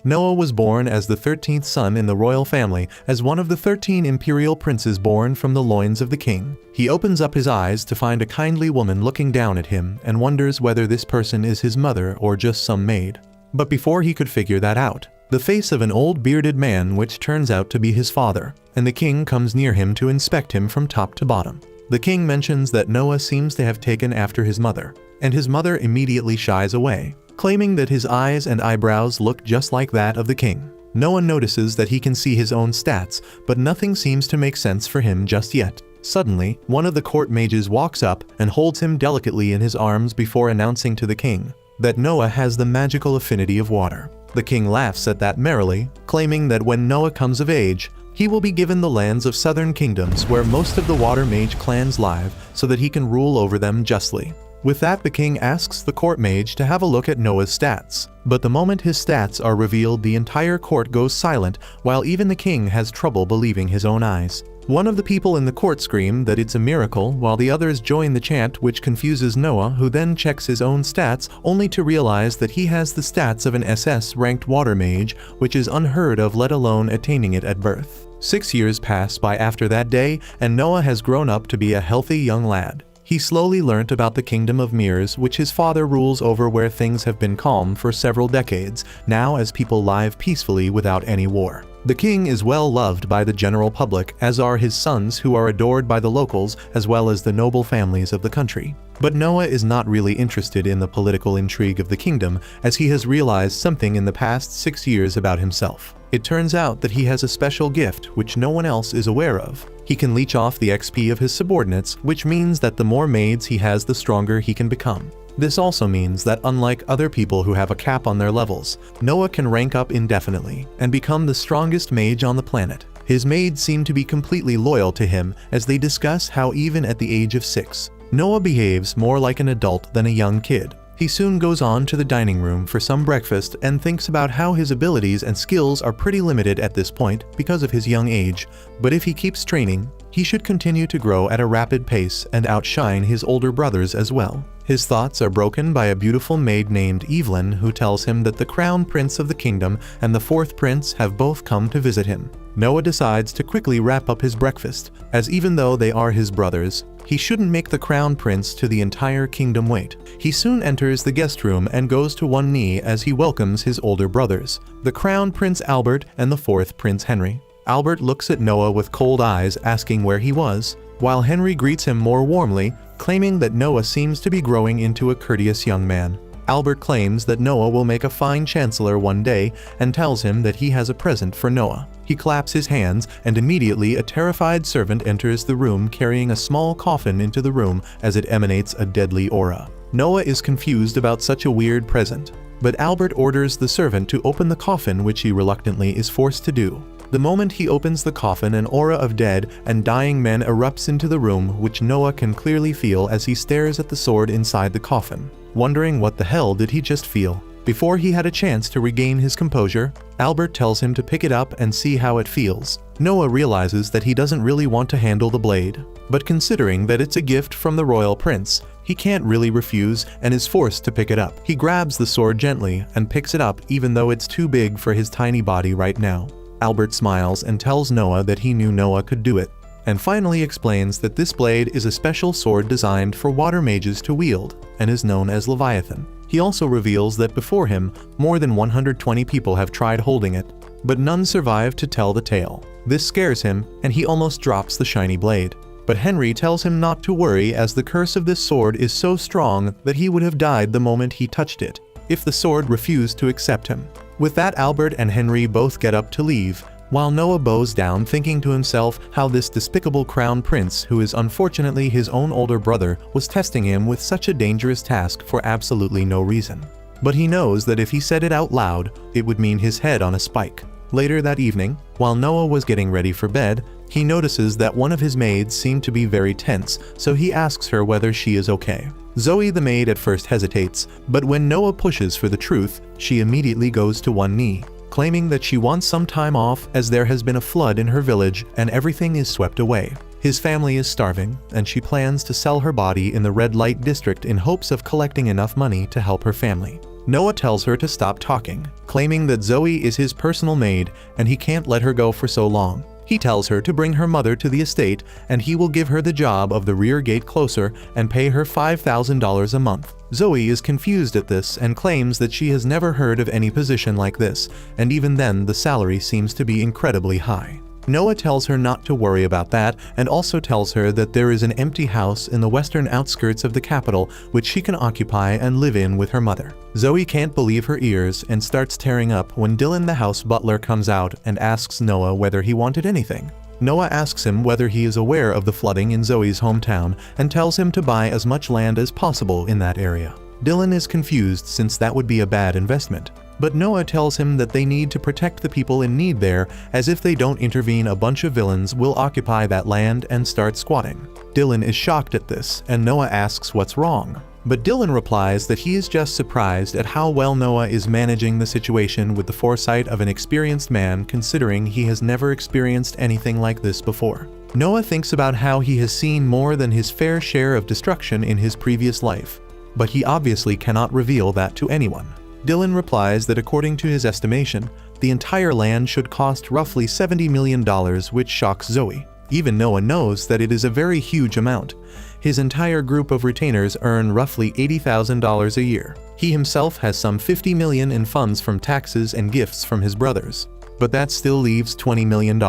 Noah was born as the 13th son in the royal family, as one of the 13 imperial princes born from the loins of the king. He opens up his eyes to find a kindly woman looking down at him and wonders whether this person is his mother or just some maid. But before he could figure that out, the face of an old bearded man which turns out to be his father, and the king comes near him to inspect him from top to bottom. The king mentions that Noah seems to have taken after his mother, and his mother immediately shies away, claiming that his eyes and eyebrows look just like that of the king. Noah notices that he can see his own stats, but nothing seems to make sense for him just yet. Suddenly, one of the court mages walks up and holds him delicately in his arms before announcing to the king that Noah has the magical affinity of water. The king laughs at that merrily, claiming that when Noah comes of age, he will be given the lands of southern kingdoms where most of the water mage clans live so that he can rule over them justly. With that, the king asks the court mage to have a look at Noah's stats. But the moment his stats are revealed, the entire court goes silent, while even the king has trouble believing his own eyes. One of the people in the court scream that it's a miracle, while the others join the chant, which confuses Noah, who then checks his own stats, only to realize that he has the stats of an SS-ranked water mage, which is unheard of, let alone attaining it at birth. 6 years pass by after that day, and Noah has grown up to be a healthy young lad. He slowly learnt about the kingdom of mirrors, which his father rules over, where things have been calm for several decades, now as people live peacefully without any war. The king is well loved by the general public, as are his sons, who are adored by the locals as well as the noble families of the country. But Noah is not really interested in the political intrigue of the kingdom, as he has realized something in the past 6 years about himself. It turns out that he has a special gift which no one else is aware of. He can leech off the XP of his subordinates, which means that the more maids he has, the stronger he can become. This also means that unlike other people who have a cap on their levels, Noah can rank up indefinitely and become the strongest mage on the planet. His maids seem to be completely loyal to him, as they discuss how even at the age of 6, Noah behaves more like an adult than a young kid. He soon goes on to the dining room for some breakfast and thinks about how his abilities and skills are pretty limited at this point because of his young age, but if he keeps training, he should continue to grow at a rapid pace and outshine his older brothers as well. His thoughts are broken by a beautiful maid named Evelyn, who tells him that the crown prince of the kingdom and the 4th prince have both come to visit him. Noah decides to quickly wrap up his breakfast, as even though they are his brothers, he shouldn't make the crown prince to the entire kingdom wait. He soon enters the guest room and goes to one knee as he welcomes his older brothers, the crown prince Albert and the 4th prince Henry. Albert looks at Noah with cold eyes, asking where he was, while Henry greets him more warmly, claiming that Noah seems to be growing into a courteous young man. Albert claims that Noah will make a fine chancellor one day and tells him that he has a present for Noah. He claps his hands, and immediately a terrified servant enters the room carrying a small coffin into the room as it emanates a deadly aura. Noah is confused about such a weird present, but Albert orders the servant to open the coffin, which he reluctantly is forced to do. The moment he opens the coffin, an aura of dead and dying men erupts into the room, which Noah can clearly feel as he stares at the sword inside the coffin, wondering what the hell did he just feel. Before he had a chance to regain his composure, Albert tells him to pick it up and see how it feels. Noah realizes that he doesn't really want to handle the blade, but considering that it's a gift from the royal prince, he can't really refuse and is forced to pick it up. He grabs the sword gently and picks it up, even though it's too big for his tiny body right now. Albert smiles and tells Noah that he knew Noah could do it, and finally explains that this blade is a special sword designed for water mages to wield and is known as Leviathan. He also reveals that before him, more than 120 people have tried holding it, but none survived to tell the tale. This scares him, and he almost drops the shiny blade. But Henry tells him not to worry, as the curse of this sword is so strong that he would have died the moment he touched it, if the sword refused to accept him. With that, Albert and Henry both get up to leave, while Noah bows down, thinking to himself how this despicable crown prince, who is unfortunately his own older brother, was testing him with such a dangerous task for absolutely no reason. But he knows that if he said it out loud, it would mean his head on a spike. Later that evening, while Noah was getting ready for bed, he notices that one of his maids seemed to be very tense, so he asks her whether she is okay. Zoe the maid at first hesitates, but when Noah pushes for the truth, she immediately goes to one knee, claiming that she wants some time off as there has been a flood in her village and everything is swept away. His family is starving, and she plans to sell her body in the red light district in hopes of collecting enough money to help her family. Noah tells her to stop talking, claiming that Zoe is his personal maid and he can't let her go for so long. He tells her to bring her mother to the estate and he will give her the job of the rear gate closer and pay her $5,000 a month. Zoe is confused at this and claims that she has never heard of any position like this, and even then the salary seems to be incredibly high. Noah tells her not to worry about that and also tells her that there is an empty house in the western outskirts of the capital which she can occupy and live in with her mother. Zoe can't believe her ears and starts tearing up when Dylan, the house butler, comes out and asks Noah whether he wanted anything. Noah asks him whether he is aware of the flooding in Zoe's hometown and tells him to buy as much land as possible in that area. Dylan is confused since that would be a bad investment. But Noah tells him that they need to protect the people in need there, as if they don't intervene a bunch of villains will occupy that land and start squatting. Dylan is shocked at this, and Noah asks what's wrong. But Dylan replies that he is just surprised at how well Noah is managing the situation with the foresight of an experienced man, considering he has never experienced anything like this before. Noah thinks about how he has seen more than his fair share of destruction in his previous life, but he obviously cannot reveal that to anyone. Dylan replies that according to his estimation, the entire land should cost roughly $70 million, which shocks Zoe. Even Noah knows that it is a very huge amount. His entire group of retainers earn roughly $80,000 a year. He himself has some $50 million in funds from taxes and gifts from his brothers. But that still leaves $20 million.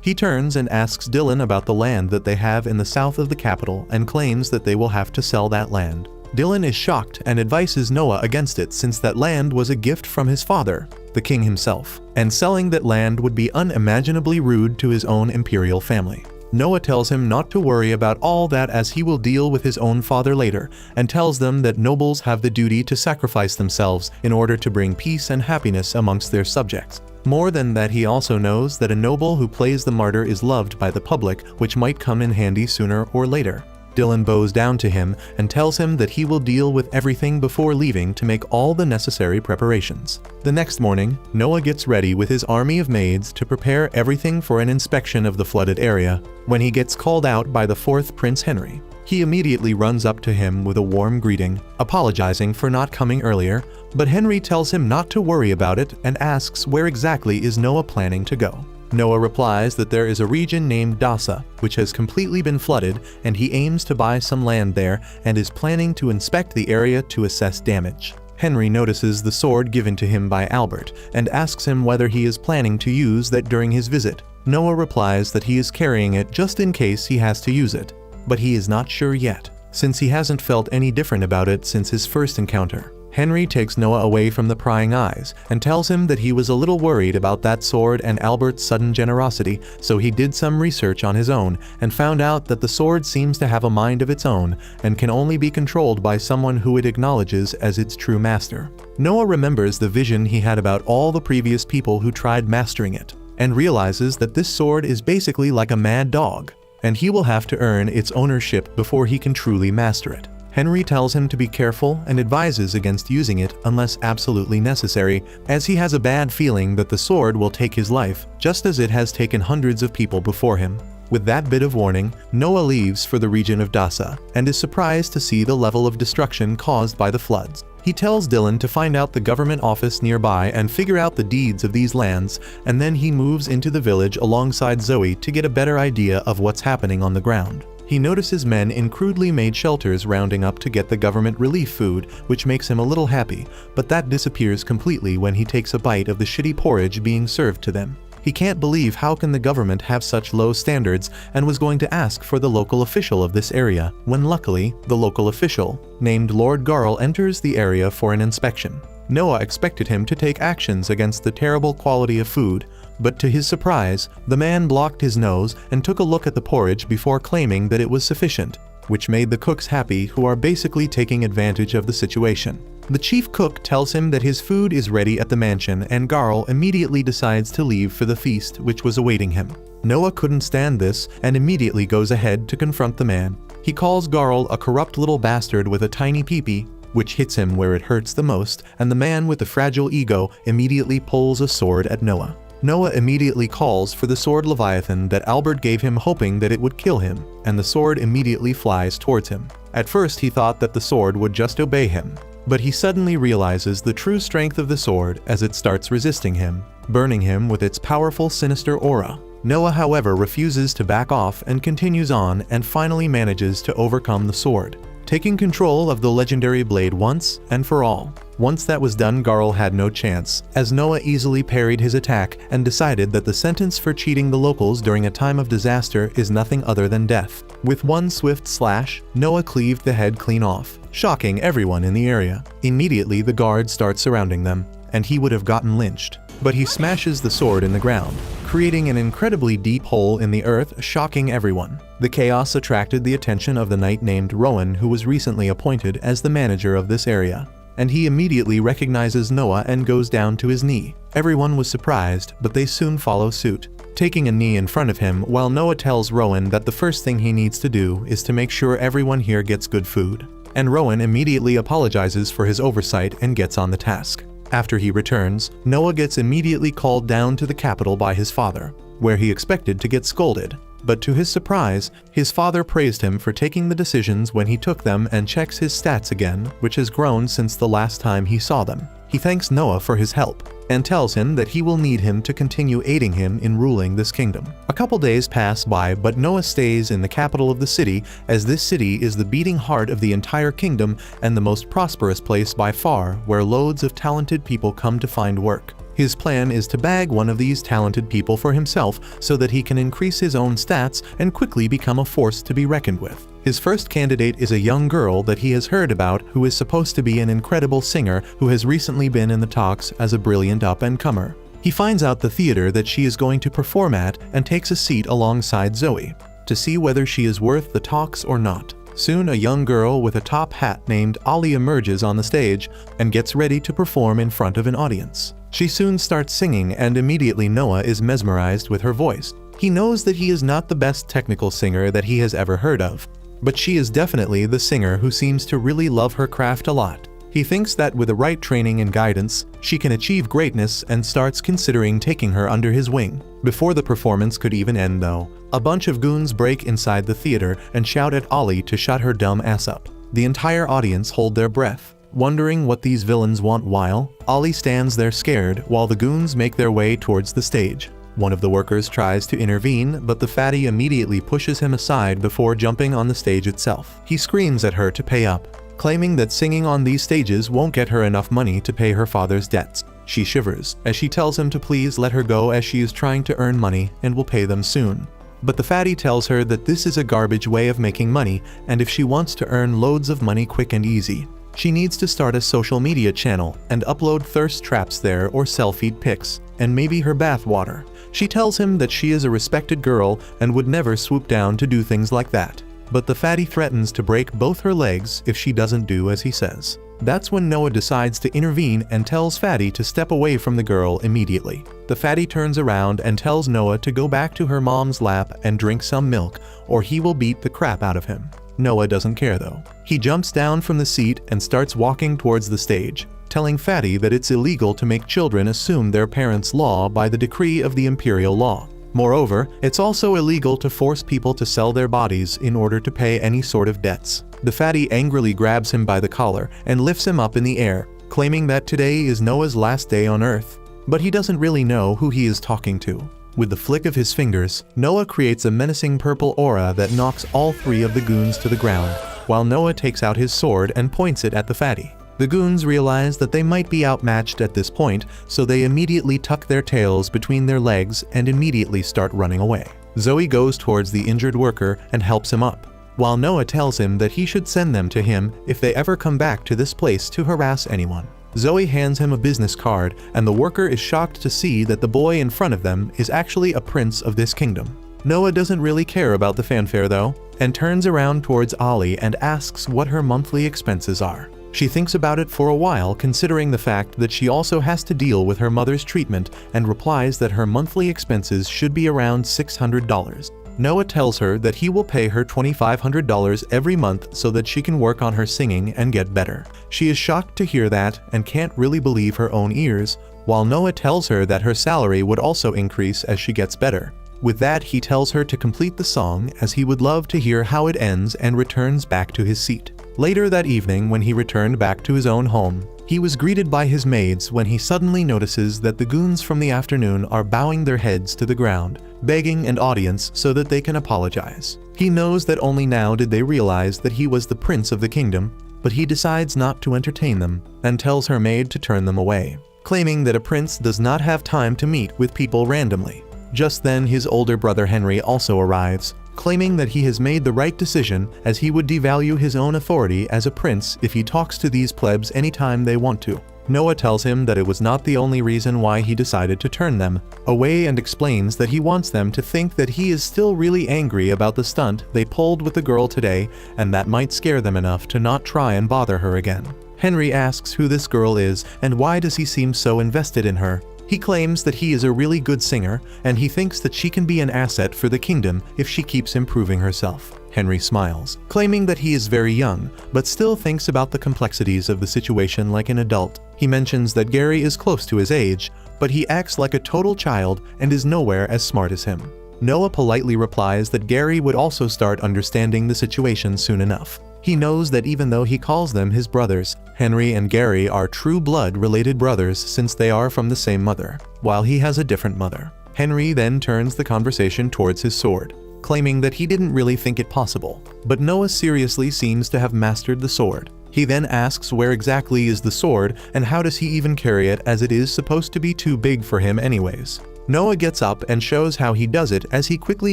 He turns and asks Dylan about the land that they have in the south of the capital and claims that they will have to sell that land. Dylan is shocked and advises Noah against it since that land was a gift from his father, the king himself, and selling that land would be unimaginably rude to his own imperial family. Noah tells him not to worry about all that as he will deal with his own father later, and tells them that nobles have the duty to sacrifice themselves in order to bring peace and happiness amongst their subjects. More than that, he also knows that a noble who plays the martyr is loved by the public, which might come in handy sooner or later. Dylan bows down to him and tells him that he will deal with everything before leaving to make all the necessary preparations. The next morning, Noah gets ready with his army of maids to prepare everything for an inspection of the flooded area when he gets called out by the fourth Prince Henry. He immediately runs up to him with a warm greeting, apologizing for not coming earlier, but Henry tells him not to worry about it and asks where exactly is Noah planning to go. Noah replies that there is a region named Dasa, which has completely been flooded, and he aims to buy some land there and is planning to inspect the area to assess damage. Henry notices the sword given to him by Albert and asks him whether he is planning to use that during his visit. Noah replies that he is carrying it just in case he has to use it, but he is not sure yet, since he hasn't felt any different about it since his first encounter. Henry takes Noah away from the prying eyes and tells him that he was a little worried about that sword and Albert's sudden generosity, so he did some research on his own and found out that the sword seems to have a mind of its own and can only be controlled by someone who it acknowledges as its true master. Noah remembers the vision he had about all the previous people who tried mastering it, and realizes that this sword is basically like a mad dog, and he will have to earn its ownership before he can truly master it. Henry tells him to be careful and advises against using it unless absolutely necessary, as he has a bad feeling that the sword will take his life, just as it has taken hundreds of people before him. With that bit of warning, Noah leaves for the region of Dasa, and is surprised to see the level of destruction caused by the floods. He tells Dylan to find out the government office nearby and figure out the deeds of these lands, and then he moves into the village alongside Zoe to get a better idea of what's happening on the ground. He notices men in crudely made shelters rounding up to get the government relief food, which makes him a little happy, but that disappears completely when he takes a bite of the shitty porridge being served to them. He can't believe how can the government have such low standards, and was going to ask for the local official of this area, when luckily, the local official, named Lord Garl, enters the area for an inspection. Noah expected him to take actions against the terrible quality of food, but to his surprise, the man blocked his nose and took a look at the porridge before claiming that it was sufficient, which made the cooks happy, who are basically taking advantage of the situation. The chief cook tells him that his food is ready at the mansion, and Garl immediately decides to leave for the feast which was awaiting him. Noah couldn't stand this and immediately goes ahead to confront the man. He calls Garl a corrupt little bastard with a tiny peepee, which hits him where it hurts the most, and the man with the fragile ego immediately pulls a sword at Noah. Noah immediately calls for the sword Leviathan that Albert gave him, hoping that it would kill him, and the sword immediately flies towards him. At first he thought that the sword would just obey him, But he suddenly realizes the true strength of the sword as it starts resisting him, burning him with its powerful sinister aura. Noah, however, refuses to back off and continues on and finally manages to overcome the sword, taking control of the legendary blade once and for all. Once that was done, Garl had no chance, as Noah easily parried his attack and decided that the sentence for cheating the locals during a time of disaster is nothing other than death. With one swift slash, Noah cleaved the head clean off, shocking everyone in the area. Immediately, the guards start surrounding them, and he would have gotten lynched. But he smashes the sword in the ground, creating an incredibly deep hole in the earth, shocking everyone. The chaos attracted the attention of the knight named Rowan, who was recently appointed as the manager of this area, and he immediately recognizes Noah and goes down to his knee. Everyone was surprised, but they soon follow suit, taking a knee in front of him, while Noah tells Rowan that the first thing he needs to do is to make sure everyone here gets good food. And Rowan immediately apologizes for his oversight and gets on the task. After he returns, Noah gets immediately called down to the capital by his father, where he expected to get scolded. But to his surprise, his father praised him for taking the decisions when he took them and checks his stats again, which has grown since the last time he saw them. He thanks Noah for his help and tells him that he will need him to continue aiding him in ruling this kingdom. A couple days pass by, but Noah stays in the capital of the city, as this city is the beating heart of the entire kingdom and the most prosperous place by far, where loads of talented people come to find work. His plan is to bag one of these talented people for himself so that he can increase his own stats and quickly become a force to be reckoned with. His first candidate is a young girl that he has heard about who is supposed to be an incredible singer who has recently been in the talks as a brilliant up-and-comer. He finds out the theater that she is going to perform at and takes a seat alongside Zoe to see whether she is worth the talks or not. Soon, a young girl with a top hat named Ollie emerges on the stage and gets ready to perform in front of an audience. She soon starts singing, and immediately Noah is mesmerized with her voice. He knows that he is not the best technical singer that he has ever heard of, but she is definitely the singer who seems to really love her craft a lot. He thinks that with the right training and guidance, she can achieve greatness and starts considering taking her under his wing. Before the performance could even end though, a bunch of goons break inside the theater and shout at Ollie to shut her dumb ass up. The entire audience hold their breath, wondering what these villains want, while Ollie stands there scared while the goons make their way towards the stage. One of the workers tries to intervene, but the fatty immediately pushes him aside before jumping on the stage itself. He screams at her to pay up, claiming that singing on these stages won't get her enough money to pay her father's debts. She shivers as she tells him to please let her go, as she is trying to earn money and will pay them soon. But the fatty tells her that this is a garbage way of making money, and if she wants to earn loads of money quick and easy, she needs to start a social media channel and upload thirst traps there or sell feed pics, and maybe her bath water. She tells him that she is a respected girl and would never swoop down to do things like that. But the fatty threatens to break both her legs if she doesn't do as he says. That's when Noah decides to intervene and tells Fatty to step away from the girl immediately. The fatty turns around and tells Noah to go back to her mom's lap and drink some milk, or he will beat the crap out of him. Noah doesn't care though. He jumps down from the seat and starts walking towards the stage, telling Fatty that it's illegal to make children assume their parents' law by the decree of the imperial law. Moreover, it's also illegal to force people to sell their bodies in order to pay any sort of debts. The fatty angrily grabs him by the collar and lifts him up in the air, claiming that today is Noah's last day on Earth. But he doesn't really know who he is talking to. With the flick of his fingers, Noah creates a menacing purple aura that knocks all three of the goons to the ground, while Noah takes out his sword and points it at the fatty. The goons realize that they might be outmatched at this point, so they immediately tuck their tails between their legs and immediately start running away. Zoe goes towards the injured worker and helps him up, while Noah tells him that he should send them to him if they ever come back to this place to harass anyone. Zoe hands him a business card, and the worker is shocked to see that the boy in front of them is actually a prince of this kingdom. Noah doesn't really care about the fanfare though, and turns around towards Ollie and asks what her monthly expenses are. She thinks about it for a while, considering the fact that she also has to deal with her mother's treatment, and replies that her monthly expenses should be around $600. Noah tells her that he will pay her $2,500 every month so that she can work on her singing and get better. She is shocked to hear that and can't really believe her own ears, while Noah tells her that her salary would also increase as she gets better. With that, he tells her to complete the song, as he would love to hear how it ends, and returns back to his seat. Later that evening, when he returned back to his own home, he was greeted by his maids when he suddenly notices that the goons from the afternoon are bowing their heads to the ground, begging an audience so that they can apologize. He knows that only now did they realize that he was the prince of the kingdom, but he decides not to entertain them and tells her maid to turn them away, claiming that a prince does not have time to meet with people randomly. Just then, his older brother Henry also arrives, claiming that he has made the right decision as he would devalue his own authority as a prince if he talks to these plebs anytime they want to. Noah tells him that it was not the only reason why he decided to turn them away and explains that he wants them to think that he is still really angry about the stunt they pulled with the girl today, and that might scare them enough to not try and bother her again. Henry asks who this girl is and why does he seem so invested in her. He claims that he is a really good singer, and he thinks that she can be an asset for the kingdom if she keeps improving herself. Henry smiles, claiming that he is very young, but still thinks about the complexities of the situation like an adult. He mentions that Gary is close to his age, but he acts like a total child and is nowhere as smart as him. Noah politely replies that Gary would also start understanding the situation soon enough. He knows that even though he calls them his brothers, Henry and Gary are true blood-related brothers since they are from the same mother, while he has a different mother. Henry then turns the conversation towards his sword, claiming that he didn't really think it possible, but Noah seriously seems to have mastered the sword. He then asks where exactly is the sword and how does he even carry it as it is supposed to be too big for him anyways. Noah gets up and shows how he does it as he quickly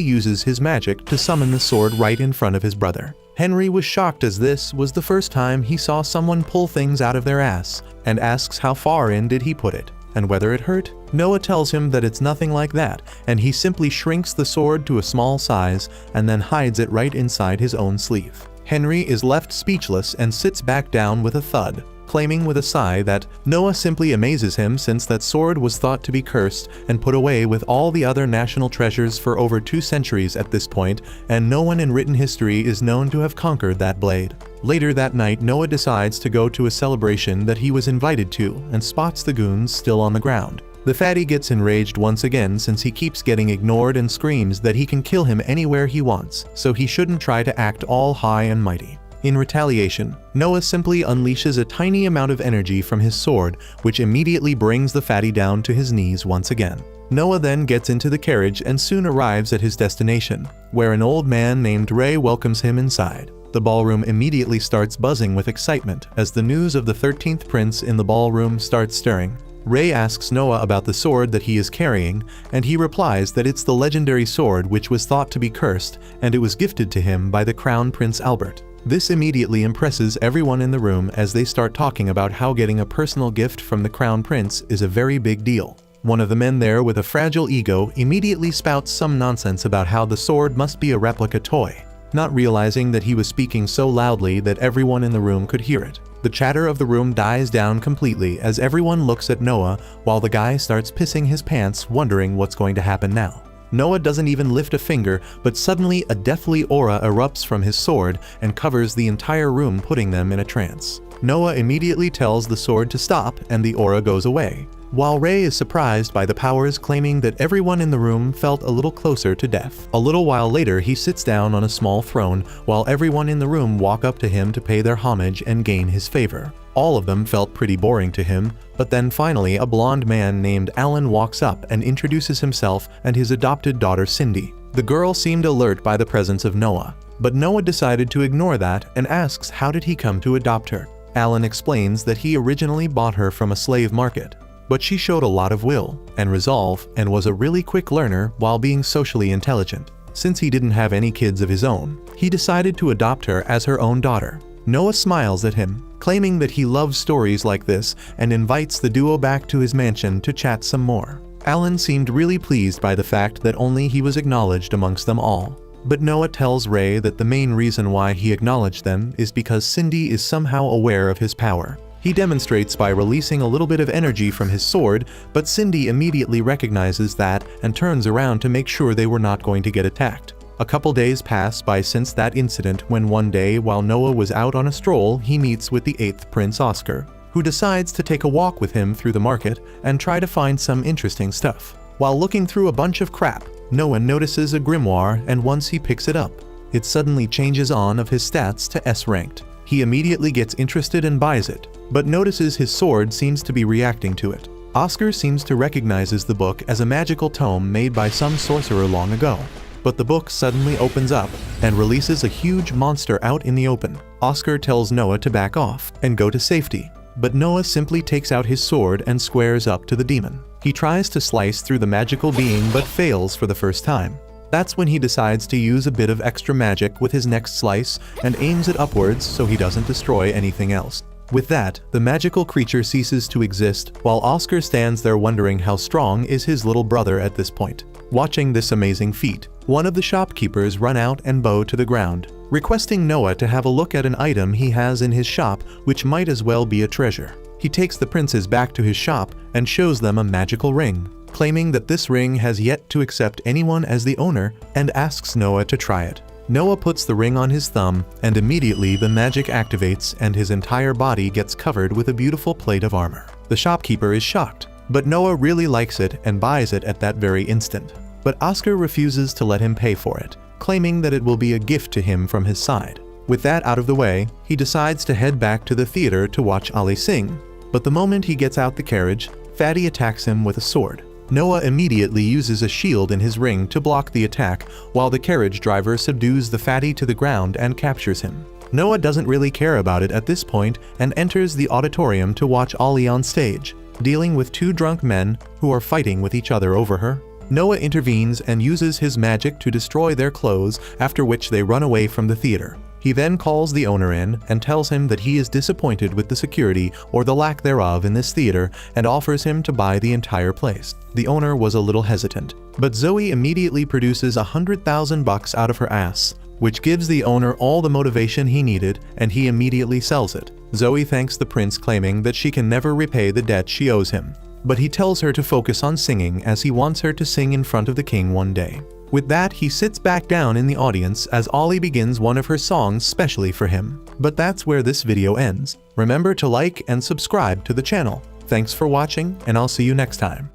uses his magic to summon the sword right in front of his brother. Henry was shocked as this was the first time he saw someone pull things out of their ass and asks how far in did he put it and whether it hurt. Noah tells him that it's nothing like that and he simply shrinks the sword to a small size and then hides it right inside his own sleeve. Henry is left speechless and sits back down with a thud, claiming with a sigh that Noah simply amazes him since that sword was thought to be cursed and put away with all the other national treasures for over 2 centuries at this point, and no one in written history is known to have conquered that blade. Later that night, Noah decides to go to a celebration that he was invited to and spots the goons still on the ground. The fatty gets enraged once again since he keeps getting ignored and screams that he can kill him anywhere he wants, so he shouldn't try to act all high and mighty. In retaliation, Noah simply unleashes a tiny amount of energy from his sword, which immediately brings the fatty down to his knees once again. Noah then gets into the carriage and soon arrives at his destination, where an old man named Ray welcomes him inside. The ballroom immediately starts buzzing with excitement as the news of the 13th prince in the ballroom starts stirring. Ray asks Noah about the sword that he is carrying, and he replies that it's the legendary sword which was thought to be cursed, and it was gifted to him by the Crown Prince Albert. This immediately impresses everyone in the room as they start talking about how getting a personal gift from the Crown Prince is a very big deal. One of the men there with a fragile ego immediately spouts some nonsense about how the sword must be a replica toy, not realizing that he was speaking so loudly that everyone in the room could hear it. The chatter of the room dies down completely as everyone looks at Noah while the guy starts pissing his pants, wondering what's going to happen now. Noah doesn't even lift a finger, but suddenly a deathly aura erupts from his sword and covers the entire room, putting them in a trance. Noah immediately tells the sword to stop and the aura goes away, while Ray is surprised by the powers, claiming that everyone in the room felt a little closer to death. A little while later, he sits down on a small throne while everyone in the room walk up to him to pay their homage and gain his favor. All of them felt pretty boring to him, but then finally a blonde man named Alan walks up and introduces himself and his adopted daughter Cindy. The girl seemed alert by the presence of Noah, but Noah decided to ignore that and asks how did he come to adopt her. Alan explains that he originally bought her from a slave market, but she showed a lot of will and resolve and was a really quick learner while being socially intelligent. Since he didn't have any kids of his own, he decided to adopt her as her own daughter. Noah smiles at him, claiming that he loves stories like this and invites the duo back to his mansion to chat some more. Alan seemed really pleased by the fact that only he was acknowledged amongst them all. But Noah tells Ray that the main reason why he acknowledged them is because Cindy is somehow aware of his power. He demonstrates by releasing a little bit of energy from his sword, but Cindy immediately recognizes that and turns around to make sure they were not going to get attacked. A couple days pass by since that incident when one day while Noah was out on a stroll, he meets with the 8th Prince Oscar, who decides to take a walk with him through the market and try to find some interesting stuff. While looking through a bunch of crap, Noah notices a grimoire, and once he picks it up, it suddenly changes on of his stats to S ranked. He immediately gets interested and buys it, but notices his sword seems to be reacting to it. Oscar seems to recognizes the book as a magical tome made by some sorcerer long ago. But the book suddenly opens up and releases a huge monster out in the open. Oscar tells Noah to back off and go to safety, but Noah simply takes out his sword and squares up to the demon. He tries to slice through the magical being but fails for the first time. That's when he decides to use a bit of extra magic with his next slice and aims it upwards so he doesn't destroy anything else. With that, the magical creature ceases to exist while Oscar stands there wondering how strong is his little brother at this point. Watching this amazing feat, one of the shopkeepers run out and bow to the ground, requesting Noah to have a look at an item he has in his shop which might as well be a treasure. He takes the princes back to his shop and shows them a magical ring, claiming that this ring has yet to accept anyone as the owner and asks Noah to try it. Noah puts the ring on his thumb and immediately the magic activates and his entire body gets covered with a beautiful plate of armor. The shopkeeper is shocked, but Noah really likes it and buys it at that very instant. But Oscar refuses to let him pay for it, claiming that it will be a gift to him from his side. With that out of the way, he decides to head back to the theater to watch Ali sing. But the moment he gets out the carriage, Fatty attacks him with a sword. Noah immediately uses a shield in his ring to block the attack, while the carriage driver subdues the fatty to the ground and captures him. Noah doesn't really care about it at this point and enters the auditorium to watch Ali on stage, dealing with two drunk men who are fighting with each other over her. Noah intervenes and uses his magic to destroy their clothes, after which they run away from the theater. He then calls the owner in and tells him that he is disappointed with the security or the lack thereof in this theater and offers him to buy the entire place. The owner was a little hesitant, but Zoe immediately produces $100,000 out of her ass, which gives the owner all the motivation he needed and he immediately sells it. Zoe thanks the prince, claiming that she can never repay the debt she owes him, but he tells her to focus on singing as he wants her to sing in front of the king one day. With that, he sits back down in the audience as Ollie begins one of her songs specially for him. But that's where this video ends. Remember to like and subscribe to the channel. Thanks for watching, and I'll see you next time.